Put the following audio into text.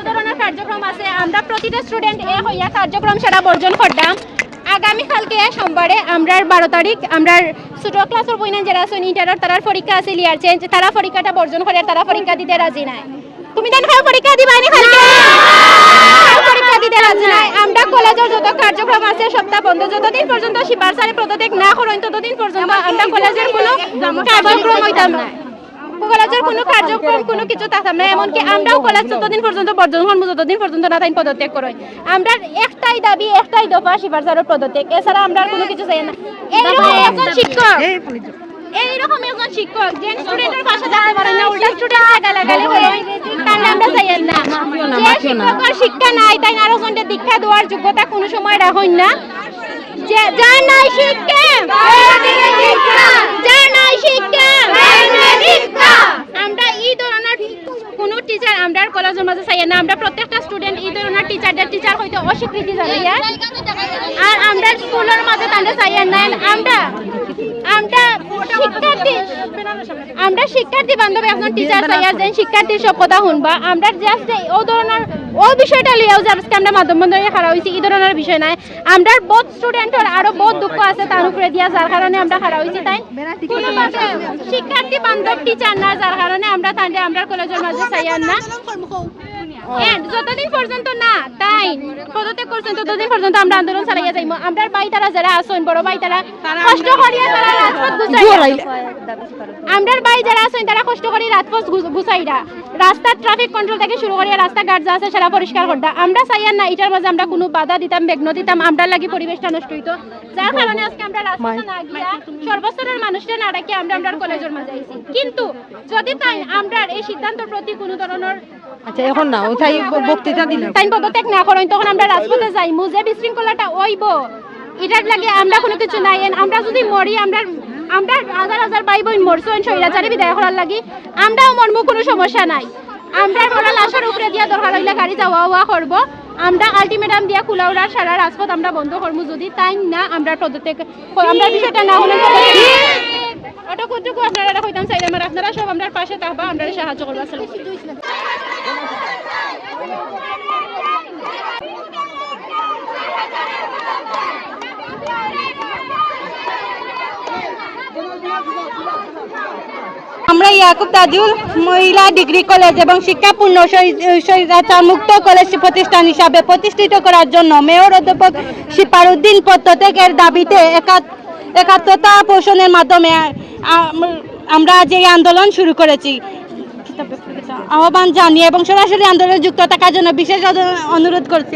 ধরনের কার্যক্রম আছে আমরা প্রতিটা স্টুডেন্ট হইয়া কার্যক্রম সেটা বর্জন করতাম আগামীকালকে সোমবারে আমরা 12 তারিখ আমরা ছোট ক্লাসের বইনা যারা আছেন ইন্টারের তারার পরীক্ষা আছে লিয়ার চেঞ্জ তারা পরীক্ষাটা বর্জন করে তারা পরীক্ষা দিতে রাজি নাই তুমি দেন খাও পরীক্ষা দিবা নি কালকে পরীক্ষা দিতে রাজি নাই আমরা কলেজের যত কার্যক্রম আছে সপ্তাহ বন্ধ যতদিন পর্যন্ত শিপার স্যারে পদত্যাগ না করেন ততদিন পর্যন্ত আমরা কলেজের কোনো কার্যক্রম হইতাম না কলেজের কোনো কার্যক্রম কোনো কিছু থাকতাম না এমনকি আমরাও কলেজ যতদিন পর্যন্ত বর্জন হন যতদিন পর্যন্ত না তাই পদত্যাগ করেন আমরা একটাই দাবি একটাই দফা শিপার স্যারের পদত্যাগ এছাড়া আমরা কোনো কিছু চাই না এইরকম একজন শিক্ষক এইরকম একজন শিক্ষক যে স্টুডেন্টের পাশে দাঁড়াতে পারে না উল্টা স্টুডেন্ট গালাগালি করে তার আমরা চাই না যে শিক্ষকের শিক্ষা নাই তাই আরো জনকে দীক্ষা দেওয়ার যোগ্যতা কোনো সময় রাখেন না যে যার নাই শিক্ষা যার নাই শিক্ষা আমরা এই ধরনের কোনো টিচার আমরা কলেজের মাঝে চাই না আমরা প্রত্যেকটা স্টুডেন্ট এই ধরনের টিচারদের টিচার হইতে অস্বীকৃতি জানাই আর আমরা স্কুলের মাঝে তাদের চাই না আমরা আমরা শিক্ষার্থী বান্ধব একজন টিচার চাই আর যেন শিক্ষার্থীর সব কথা শুনবা আমরা জাস্ট ও ধরনের ও বিষয়টা লিয়াও যে আজকে আমরা মাধ্যম বন্ধ খাড়া হয়েছি এই ধরনের বিষয় নাই আমরা বহুত স্টুডেন্টের আরো বহুত দুঃখ আছে তার উপরে দিয়া যার কারণে আমরা খাড়া হয়েছি তাই শিক্ষার্থী বান্ধব টিচার না যার কারণে আমরা তাহলে আমরা কলেজের মাঝে চাই না যতদিন পর্যন্ত না তাই পদত্যাগ করছেন ততদিন পর্যন্ত আমরা আন্দোলন চালাইয়া যাইব আমরা ভাই তারা যারা আছেন বড় ভাই তারা কষ্ট করিয়া তারা রাজপথ গুছাইয়া আমরা ভাই যারা আছেন তারা কষ্ট করি রাজপথ গুছাইরা রাস্তার ট্রাফিক কন্ট্রোল থেকে শুরু করিয়া রাস্তা ঘাট যা আছে সেটা পরিষ্কার করতা আমরা চাইয়া না এটার মাঝে আমরা কোনো বাধা দিতাম বিঘ্ন দিতাম আমরা লাগি পরিবেশটা নষ্ট হইতো যার কারণে আজকে আমরা রাস্তাতে না গিয়া সর্বস্তরের মানুষকে না রাখি আমরা কলেজের মাঝে আইছি কিন্তু যদি তাই আমরা এই সিদ্ধান্তের প্রতি কোনো ধরনের আচ্ছা এখন না ওইটাই বক্তৃতা দিলাম তাই পদত্যাগ না করেন তখন আমরা রাজপথে যাইমু যে বিশৃঙ্খলাটা হইব এটার লাগে আমরা কোনো কিছু নাই আমরা যদি মরি আমরা হাজার হাজার ভাই বোন মরছেন স্বৈরাচারী বিদায় করার লাগি আমরাও মরমু কোনো সমস্যা নাই আমরা বলা লাশের উপরে দিয়া দরকার হইলে গাড়ি যাওয়া করবো আমরা আলটিমেটাম দিয়া কুলাউড়ার সারা রাজপথ আমরা বন্ধ করবো যদি তাই না আমরা পদত্যাগ আমরা বিষয়টা না হলে অতটুকু আপনারা কইতাম চাইলে আমার আপনারা সব আমরা পাশে থাকবা আমরা সাহায্য করবো আমরা ইয়াকুব তাজুল মহিলা ডিগ্রি কলেজ এবং শিক্ষাপূর্ণ স্বৈরাচার মুক্ত কলেজ প্রতিষ্ঠান হিসাবে প্রতিষ্ঠিত করার জন্য মেয়র অধ্যাপক শিপার উদ্দিন পদত্যাগের দাবিতে একাত্মতা পোষণের মাধ্যমে আমরা যে আন্দোলন শুরু করেছি আহ্বান জানিয়ে এবং সরাসরি আন্দোলনে যুক্ত থাকার জন্য বিশেষ অনুরোধ করছি।